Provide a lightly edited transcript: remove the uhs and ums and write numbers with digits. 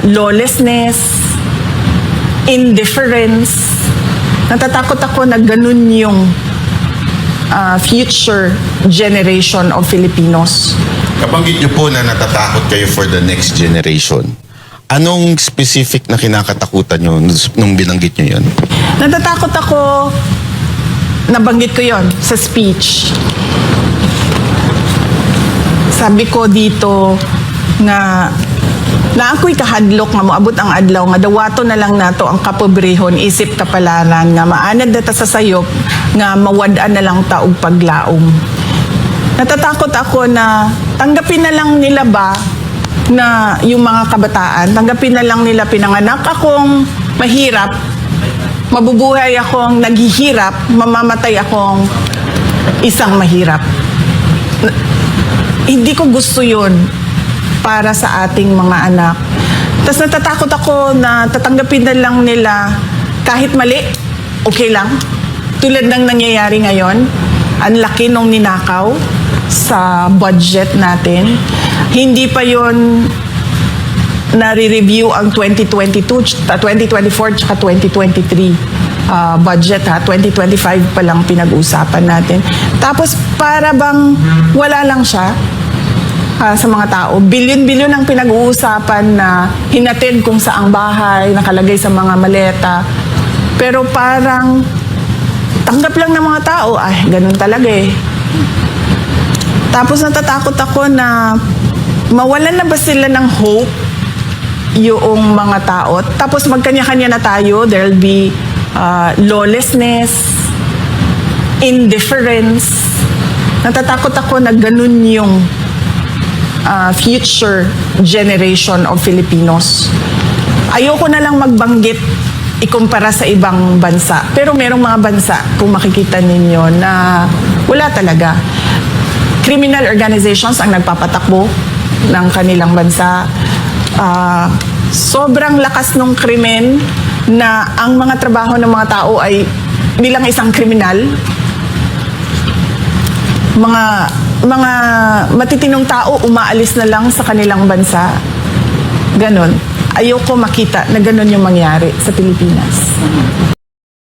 lawlessness, indifference. Natatakot ako na ganun yung future generation of Filipinos. Kabanggit niyo po na natatakot kayo for the next generation. Anong specific na kinakatakutan niyo nung binanggit niyo yun? Natatakot ako, nabanggit ko yon sa speech. Sabi ko dito nga na ako'y kahadlok nga moabot ang adlaw nga dawato na lang nato ang kapobrehon isip kapalaran nga maanad data sa sayop nga mawad-an na lang ta og paglaom. Natatakot ako na tanggapin na lang nila ba na yung mga kabataan, tanggapin na lang nila pinanganak akong mahirap, mabubuhay akong naghihirap, mamamatay akong isang mahirap. Hindi ko gusto yun para sa ating mga anak. Tapos natatakot ako na tatanggapin na lang nila kahit mali, okay lang. Tulad ng nangyayari ngayon, ang laki nung ninakaw sa budget natin. Hindi pa yon nare-review ang 2022, 2024, tsaka 2023 budget ha. 2025 pa lang pinag-usapan natin. Tapos para bang wala lang siya sa mga tao. Bilyon-bilyon ang pinag-uusapan na hinatid kung saang bahay, nakalagay sa mga maleta. Pero parang tanggap lang ng mga tao, ay, ganun talaga eh. Tapos natatakot ako na mawalan na ba sila ng hope yung mga tao. Tapos magkanya-kanya na tayo, there'll be lawlessness, indifference. Natatakot ako na ganun yung future generation of Filipinos. Ayoko na lang magbanggit ikumpara sa ibang bansa. Pero merong mga bansa, kung makikita ninyo, na wala talaga. Criminal organizations ang nagpapatakbo ng kanilang bansa. Sobrang lakas ng krimen na ang mga trabaho ng mga tao ay bilang isang kriminal. Mga matitinong tao umaalis na lang sa kanilang bansa. Ganon. Ayoko makita na ganon yung mangyari sa Pilipinas.